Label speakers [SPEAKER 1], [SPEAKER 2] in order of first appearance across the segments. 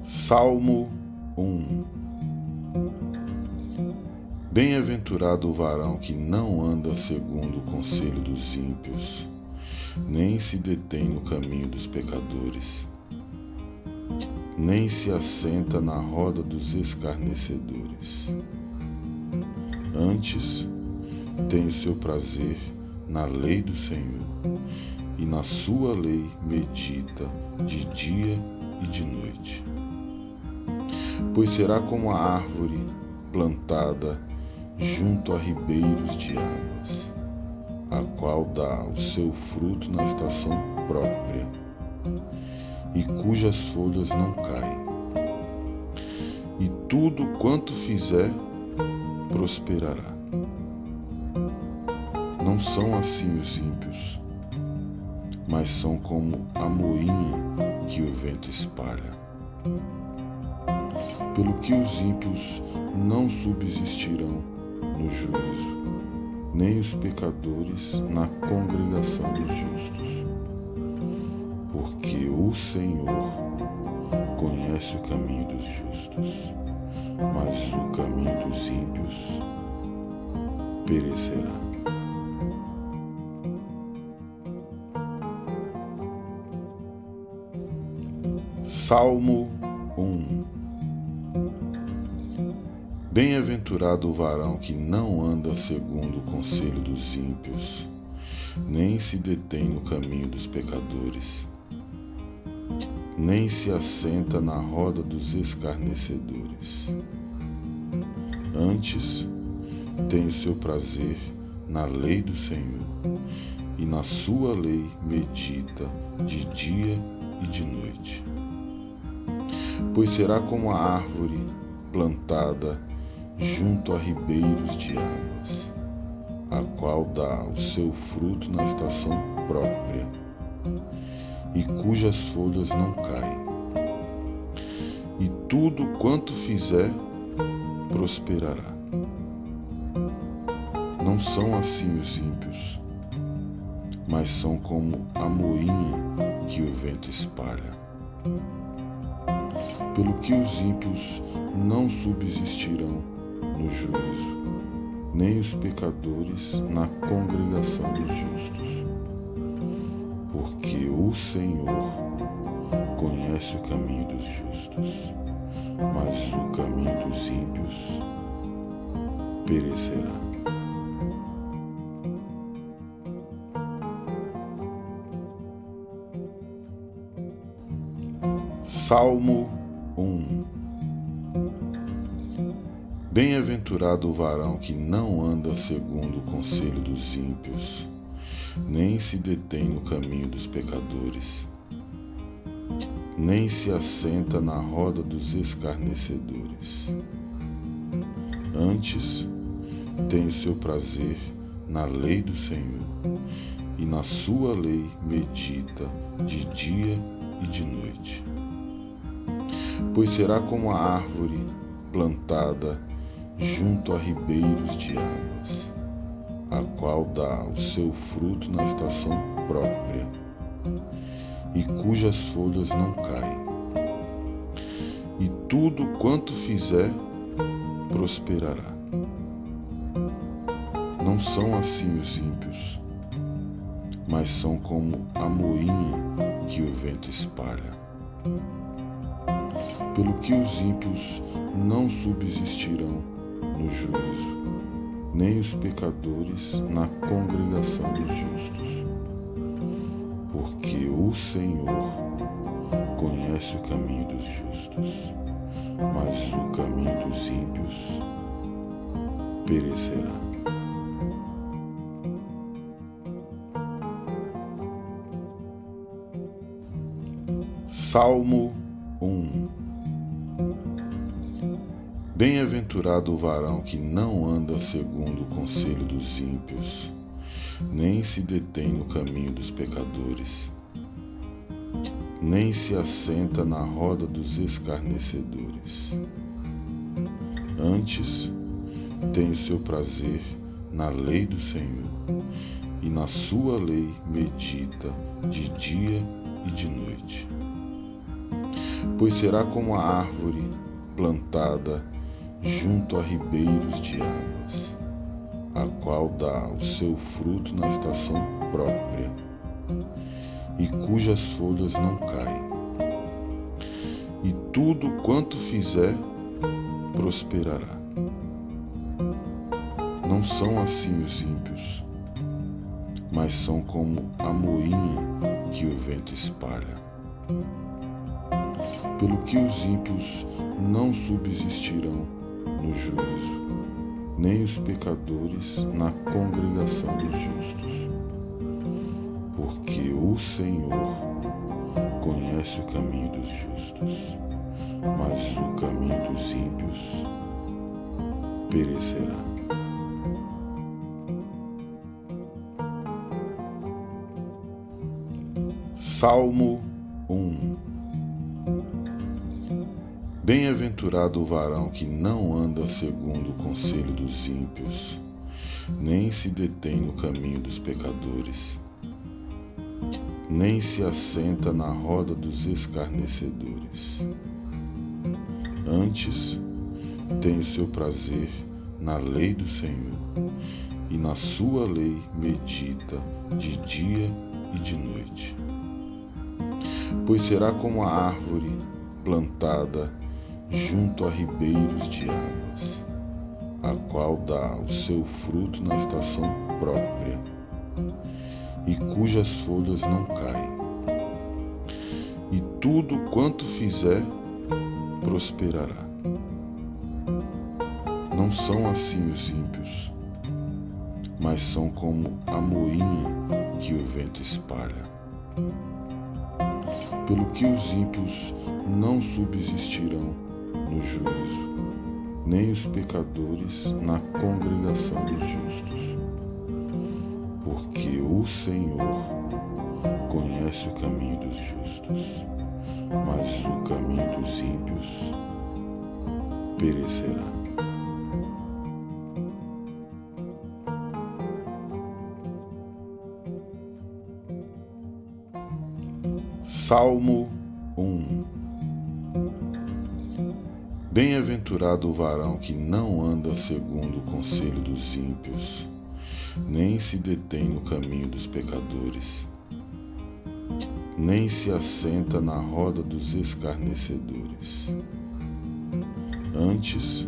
[SPEAKER 1] Salmo 1. Bem-aventurado o varão que não anda segundo o conselho dos ímpios, nem se detém no caminho dos pecadores, nem se assenta na roda dos escarnecedores. Antes, tem o seu prazer na lei do Senhor, e na sua lei medita de dia e de noite. Pois será como a árvore plantada junto a ribeiros de águas, a qual dá o seu fruto na estação própria, e cujas folhas não caem. E tudo quanto fizer prosperará. Não são assim os ímpios, mas são como a moinha que o vento espalha. Pelo que os ímpios não subsistirão no juízo, nem os pecadores na congregação dos justos. Porque o Senhor conhece o caminho dos justos, mas o caminho dos ímpios perecerá. Salmo 1. Bem-aventurado o varão que não anda segundo o conselho dos ímpios, nem se detém no caminho dos pecadores, nem se assenta na roda dos escarnecedores. Antes, tem o seu prazer na lei do Senhor, e na sua lei medita de dia e de noite. Pois será como a árvore plantada junto a ribeiros de águas, a qual dá o seu fruto na estação própria, e cujas folhas não caem. E tudo quanto fizer prosperará. Não são assim os ímpios, mas são como a moinha que o vento espalha. Pelo que os ímpios não subsistirão no juízo, nem os pecadores na congregação dos justos. Porque o Senhor conhece o caminho dos justos, mas o caminho dos ímpios perecerá. Salmo 1. Bem-aventurado o varão que não anda segundo o conselho dos ímpios, nem se detém no caminho dos pecadores, nem se assenta na roda dos escarnecedores. Antes, tem o seu prazer na lei do Senhor, e na sua lei medita de dia e de noite. Pois será como a árvore plantada junto a ribeiros de águas, a qual dá o seu fruto na estação própria, e cujas folhas não caem. E tudo quanto fizer prosperará. Não são assim os ímpios, mas são como a moinha que o vento espalha. Pelo que os ímpios não subsistirão no juízo, nem os pecadores na congregação dos justos. Porque o Senhor conhece o caminho dos justos, mas o caminho dos ímpios perecerá. Salmo 1. Bem-aventurado o varão que não anda segundo o conselho dos ímpios, nem se detém no caminho dos pecadores, nem se assenta na roda dos escarnecedores. Antes, tem o seu prazer na lei do Senhor, e na sua lei medita de dia e de noite. pois será como a árvore plantada junto a ribeiros de águas, a qual dá o seu fruto na estação própria, e cujas folhas não caem. E tudo quanto fizer prosperará. Não são assim os ímpios, mas são como a moinha que o vento espalha. Pelo que os ímpios não subsistirão no juízo, nem os pecadores na congregação dos justos. Porque o Senhor conhece o caminho dos justos, mas o caminho dos ímpios perecerá. Salmo 1. Bem-aventurado o varão que não anda segundo o conselho dos ímpios, nem se detém no caminho dos pecadores, nem se assenta na roda dos escarnecedores. Antes, tem o seu prazer na lei do Senhor, e na sua lei medita de dia e de noite. Pois será como a árvore plantada junto a ribeiros de águas, a qual dá o seu fruto na estação própria, e cujas folhas não caem. E tudo quanto fizer prosperará. Não são assim os ímpios, mas são como a moinha que o vento espalha. Pelo que os ímpios não subsistirão no juízo, nem os pecadores na congregação dos justos. Porque o Senhor conhece o caminho dos justos, mas o caminho dos ímpios perecerá. Salmo 1. Bem-aventurado o varão que não anda segundo o conselho dos ímpios, nem se detém no caminho dos pecadores, nem se assenta na roda dos escarnecedores. Antes,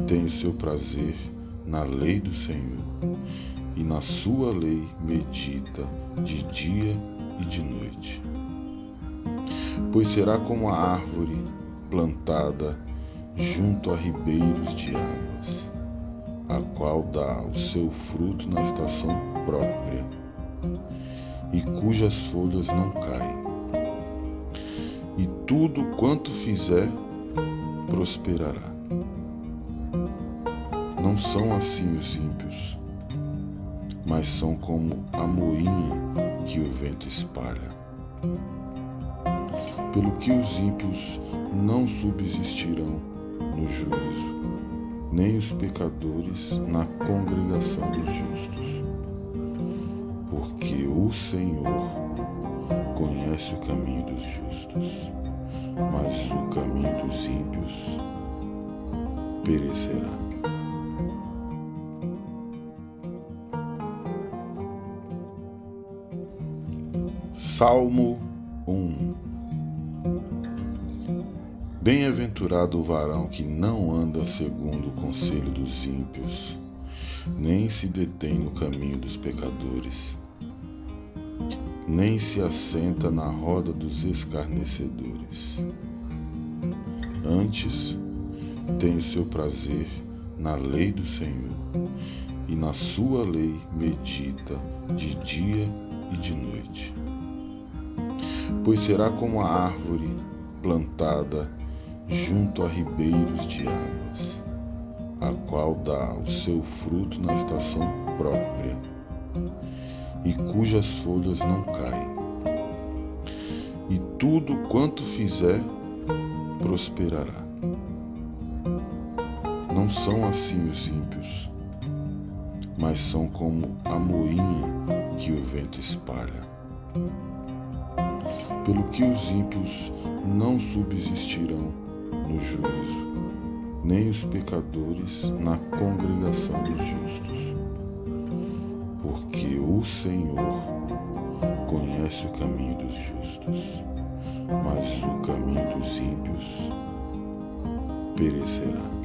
[SPEAKER 1] tem o seu prazer na lei do Senhor, e na sua lei medita de dia e de noite. Pois será como a árvore plantada junto a ribeiros de águas, a qual dá o seu fruto na estação própria, e cujas folhas não caem. E tudo quanto fizer prosperará. Não são assim os ímpios, mas são como a moinha que o vento espalha. Pelo que os ímpios não subsistirão no juízo, nem os pecadores na congregação dos justos. Porque o Senhor conhece o caminho dos justos, mas o caminho dos ímpios perecerá. Salmo 1. Bem-aventurado o varão que não anda segundo o conselho dos ímpios, nem se detém no caminho dos pecadores, nem se assenta na roda dos escarnecedores. Antes, tem o seu prazer na lei do Senhor, e na sua lei medita de dia e de noite. Pois será como a árvore plantada junto a ribeiros de águas, a qual dá o seu fruto na estação própria, e cujas folhas não caem. E tudo quanto fizer prosperará. Não são assim os ímpios, mas são como a moinha que o vento espalha. pelo que os ímpios não subsistirão no juízo, nem os pecadores na congregação dos justos. Porque o Senhor conhece o caminho dos justos, mas o caminho dos ímpios perecerá.